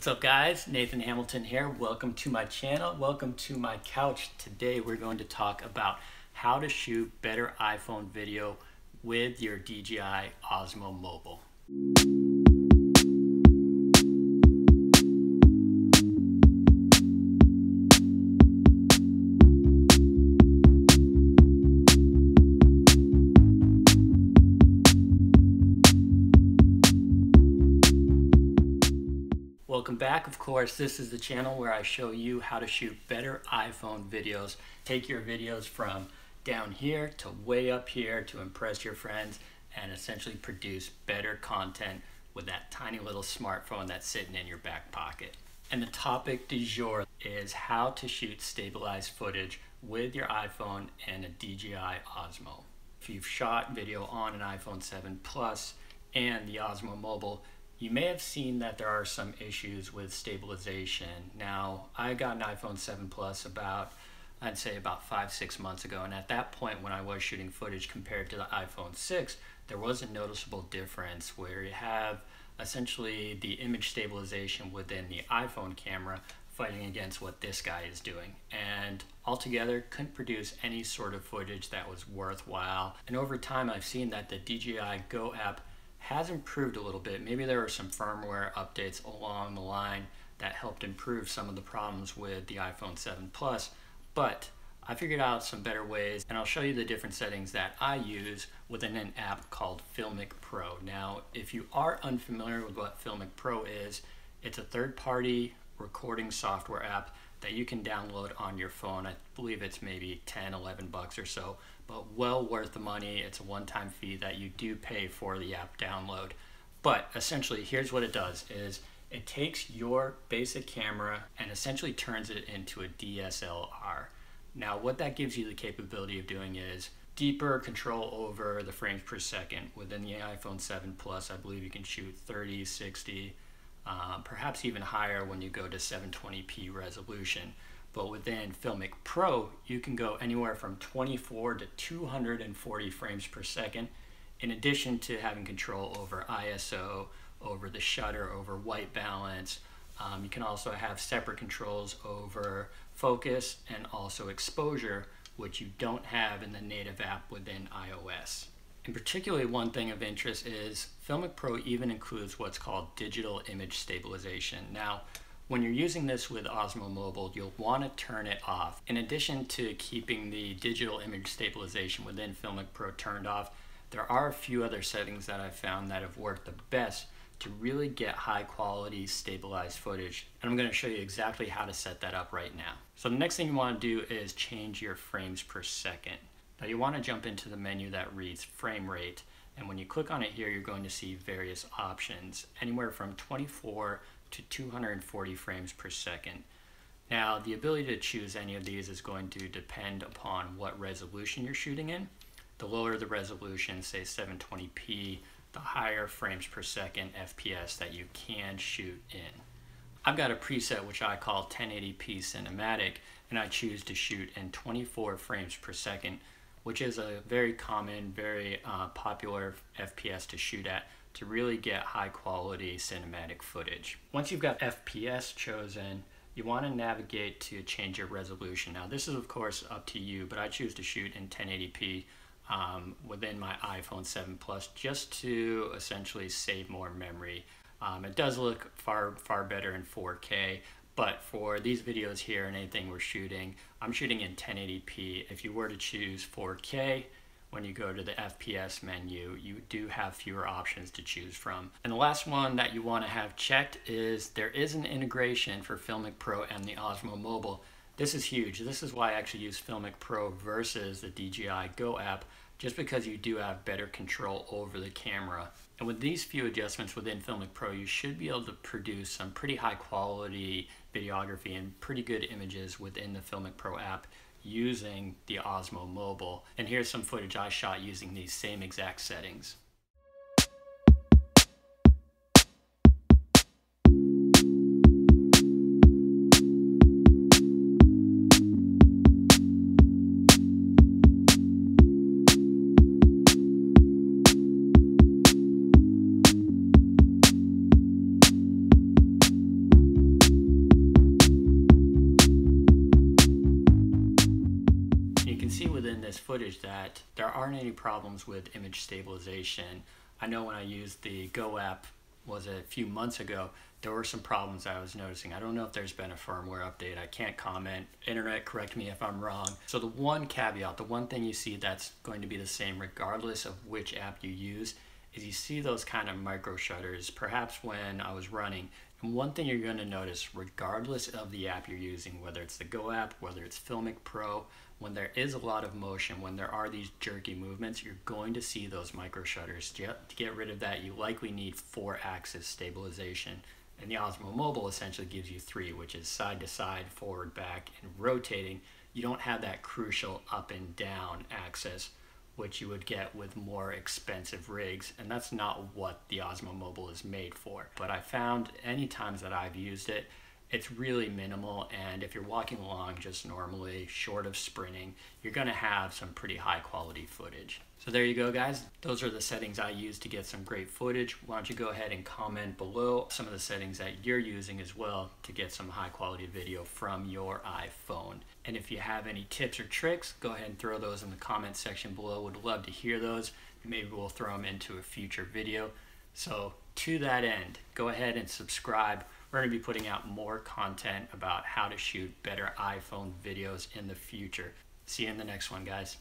What's up guys, Nathan Hamilton here. Welcome to my channel, welcome to my couch. Today we're going to talk about how to shoot better iPhone video with your DJI OSMO Mobile. Welcome back. Of course, this is the channel where I show you how to shoot better iPhone videos. Take your videos from down here to way up here to impress your friends and essentially produce better content with that tiny little smartphone that's sitting in your back pocket. And the topic du jour is how to shoot stabilized footage with your iPhone and a DJI OSMO. If you've shot video on an iPhone 7 Plus and the OSMO Mobile, you may have seen that there are some issues with stabilization. Now, I got an iPhone 7 Plus I'd say about 5-6 months ago, and at that point when I was shooting footage compared to the iPhone 6, there was a noticeable difference where you have essentially the image stabilization within the iPhone camera fighting against what this guy is doing, and altogether couldn't produce any sort of footage that was worthwhile. And over time I've seen that the DJI Go app has improved a little bit. Maybe there were some firmware updates along the line that helped improve some of the problems with the iPhone 7 Plus, but I figured out some better ways, and I'll show you the different settings that I use within an app called Filmic Pro. Now, if you are unfamiliar with what Filmic Pro is, it's a third-party recording software app that you can download on your phone. I believe it's maybe 10, 11 bucks or so, but well worth the money. It's a one-time fee that you do pay for the app download. But essentially, here's what it does is it takes your basic camera and essentially turns it into a DSLR. Now, what that gives you the capability of doing is deeper control over the frames per second. Within the iPhone 7 Plus, I believe you can shoot 30, 60, perhaps even higher when you go to 720p resolution. But within Filmic Pro, you can go anywhere from 24 to 240 frames per second, in addition to having control over ISO, over the shutter, over white balance. You can also have separate controls over focus and also exposure, which you don't have in the native app within iOS. And particularly one thing of interest is Filmic Pro even includes what's called digital image stabilization. Now, when you're using this with OSMO Mobile, you'll want to turn it off. In addition to keeping the digital image stabilization within Filmic Pro turned off, there are a few other settings that I've found that have worked the best to really get high quality stabilized footage. And I'm going to show you exactly how to set that up right now. So the next thing you want to do is change your frames per second. Now you want to jump into the menu that reads frame rate, and when you click on it here, you're going to see various options, anywhere from 24 to 240 frames per second. Now, the ability to choose any of these is going to depend upon what resolution you're shooting in. The lower the resolution, say 720p, the higher frames per second FPS that you can shoot in. I've got a preset which I call 1080p cinematic, and I choose to shoot in 24 frames per second, which is a very common, very popular FPS to shoot at to really get high quality cinematic footage. Once you've got FPS chosen, you want to navigate to change your resolution. Now this is of course up to you, but I choose to shoot in 1080p within my iPhone 7 Plus just to essentially save more memory. It does look far better in 4K, but for these videos here and anything we're shooting, I'm shooting in 1080p. If you were to choose 4K, when you go to the FPS menu, you do have fewer options to choose from. And the last one that you want to have checked is there is an integration for Filmic Pro and the OSMO Mobile. This is huge. This is why I actually use Filmic Pro versus the DJI Go app, just because you do have better control over the camera. And with these few adjustments within Filmic Pro, you should be able to produce some pretty high quality videography and pretty good images within the Filmic Pro app using the OSMO Mobile. And here's some footage I shot using these same exact settings. this footage that there aren't any problems with image stabilization. I know when I used the Go app was a few months ago, there were some problems I was noticing. I don't know if there's been a firmware update. I can't comment. Internet, correct me if I'm wrong. So the one caveat, the one thing you see that's going to be the same regardless of which app you use, is you see those kind of micro shutters, perhaps when I was running. And one thing you're going to notice, regardless of the app you're using, whether it's the Go app, whether it's Filmic Pro, when there is a lot of motion, when there are these jerky movements, you're going to see those micro shutters. To get rid of that, you likely need 4-axis stabilization. And the Osmo Mobile essentially gives you 3, which is side to side, forward, back, and rotating. You don't have that crucial up and down axis, which you would get with more expensive rigs, and that's not what the Osmo Mobile is made for. But I found any times that I've used it, it's really minimal, and if you're walking along just normally, short of sprinting, you're gonna have some pretty high quality footage. So there you go, guys. Those are the settings I use to get some great footage. Why don't you go ahead and comment below some of the settings that you're using as well to get some high quality video from your iPhone. And if you have any tips or tricks, go ahead and throw those in the comment section below. Would love to hear those. Maybe we'll throw them into a future video. So to that end, go ahead and subscribe. We're going to be putting out more content about how to shoot better iPhone videos in the future. See you in the next one, guys.